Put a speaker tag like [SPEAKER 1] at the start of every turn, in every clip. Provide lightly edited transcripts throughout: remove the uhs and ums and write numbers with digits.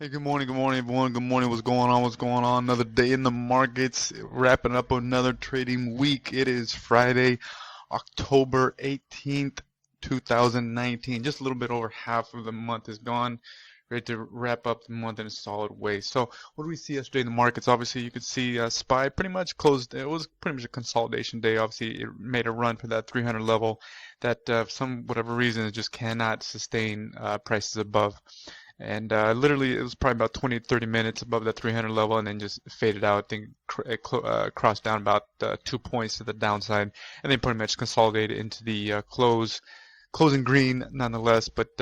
[SPEAKER 1] Hey, good morning, everyone. Good morning. What's going on? What's going on? Another day in the markets, wrapping up another trading week. It is Friday, October 18th, 2019. Just a little bit over half of the month is gone. Ready to wrap up the month in a solid way. So, what do we see yesterday in the markets? Obviously, you could see SPY pretty much closed. It was pretty much a consolidation day. Obviously, it made a run for that 300 level that, for some whatever reason, it just cannot sustain prices above. And literally, it was probably about 20 to 30 minutes above that 300 level and then just faded out. I think it crossed down about 2 points to the downside and then pretty much consolidated into the closing green nonetheless, but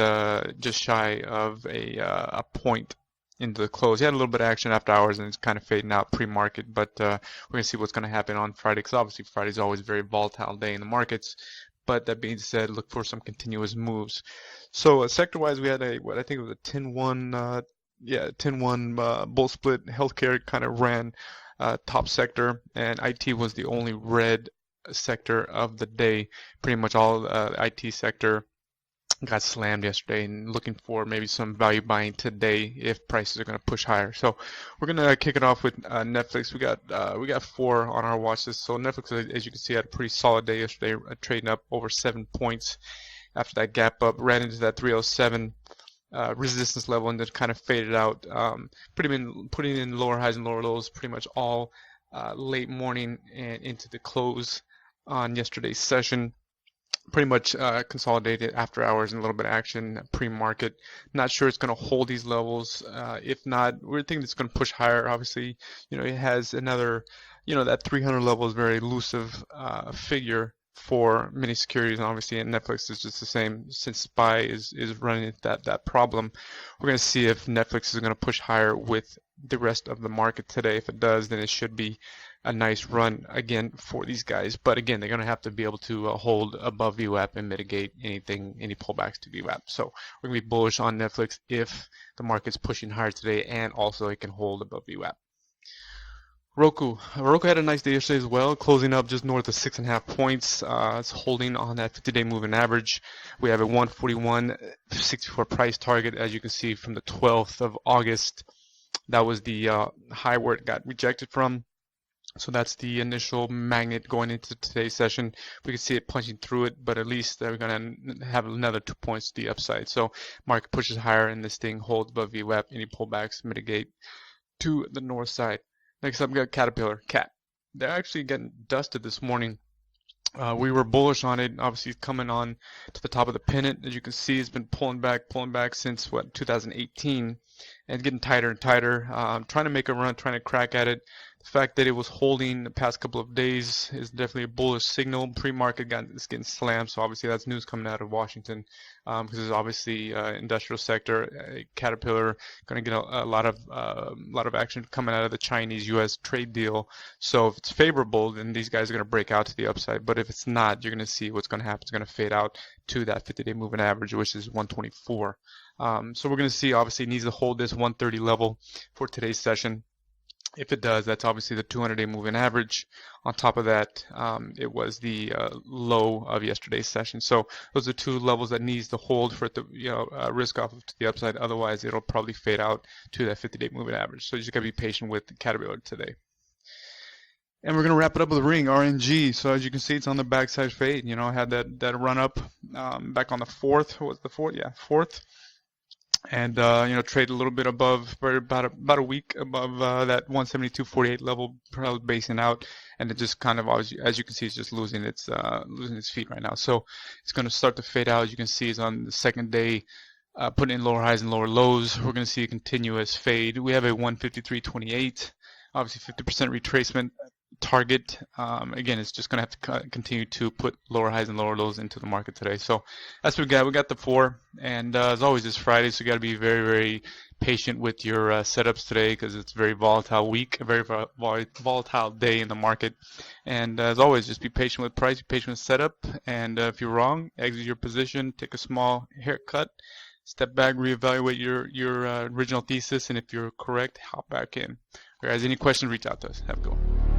[SPEAKER 1] just shy of a point into the close. He had a little bit of action after hours and it's kind of fading out pre-market, but we're going to see what's going to happen on Friday because obviously Friday is always a very volatile day in the markets. But that being said, look for some continuous moves. So sector-wise, we had what I think it was a 10-1, 10-1 bull split. Healthcare kind of ran top sector, and IT was the only red sector of the day. Pretty much all IT sector got slammed yesterday, and looking for maybe some value buying today if prices are going to push higher. So we're going to kick it off with Netflix. We got four on our watch list. So Netflix, as you can see, had a pretty solid day yesterday, trading up over 7 points after that gap up, ran into that 307 resistance level and then kind of faded out. Putting in lower highs and lower lows pretty much all late morning and into the close on yesterday's session. Pretty much consolidated after hours and a little bit of action pre-market. Not sure it's going to hold these levels. If not, we're thinking it's going to push higher. Obviously, it has another, that 300 level is a very elusive figure for many securities, and obviously in Netflix is just the same. Since SPY is running into that problem, we're going to see if Netflix is going to push higher with the rest of the market today. If it does, then it should be a nice run again for these guys. But again, they're going to have to be able to hold above VWAP and mitigate any pullbacks to VWAP. So we're going to be bullish on Netflix if the market's pushing higher today and also it can hold above VWAP. Roku had a nice day yesterday as well, closing up just north of 6.5 points. It's holding on that 50-day moving average. We have a 141.64 price target, as you can see from the 12th of August. That was the high where it got rejected from. So that's the initial magnet going into today's session. We can see it punching through it, but at least we're going to have another 2 points to the upside. So market pushes higher and this thing holds above VWAP. Any pullbacks mitigate to the north side. Next up, we got Caterpillar, CAT. They're actually getting dusted this morning. We were bullish on it. Obviously, it's coming on to the top of the pennant. As you can see, it's been pulling back since 2018, and getting tighter and tighter. Trying to make a run, trying to crack at it. The fact that it was holding the past couple of days is definitely a bullish signal. Pre-market is getting slammed, so obviously that's news coming out of Washington, because it's obviously industrial sector. Caterpillar going to get a lot of action coming out of the Chinese-U.S. trade deal. So if it's favorable, then these guys are going to break out to the upside. But if it's not, you're going to see what's going to happen. It's going to fade out to that 50-day moving average, which is 124. So we're going to see, obviously, it needs to hold this 130 level for today's session. If it does, that's obviously the 200-day moving average. On top of that, it was the low of yesterday's session. So those are two levels that needs to hold for it to risk off to the upside. Otherwise, it'll probably fade out to that 50-day moving average. So you just got to be patient with the Caterpillar today. And we're going to wrap it up with a ring, RNG. So as you can see, it's on the backside fade. Had that run up back on the 4th. What was the 4th? Yeah, 4th. And trade a little bit above, about a week above that 172.48 level, probably basing out, and it just kind of, as you can see, it's just losing its feet right now. So it's going to start to fade out. As you can see, it's on the second day, putting in lower highs and lower lows. We're going to see a continuous fade. We have a 153.28, obviously 50% retracement target. Again, it's just going to have to continue to put lower highs and lower lows into the market today. So that's what we got. We got the 4, and as always, it's Friday, so you got to be very, very patient with your setups today because it's a very volatile week, a very volatile day in the market. And as always, just be patient with price, be patient with setup, and if you're wrong, exit your position, take a small haircut, step back, reevaluate your original thesis, and if you're correct, hop back in. Guys, any questions, reach out to us. Have a good one.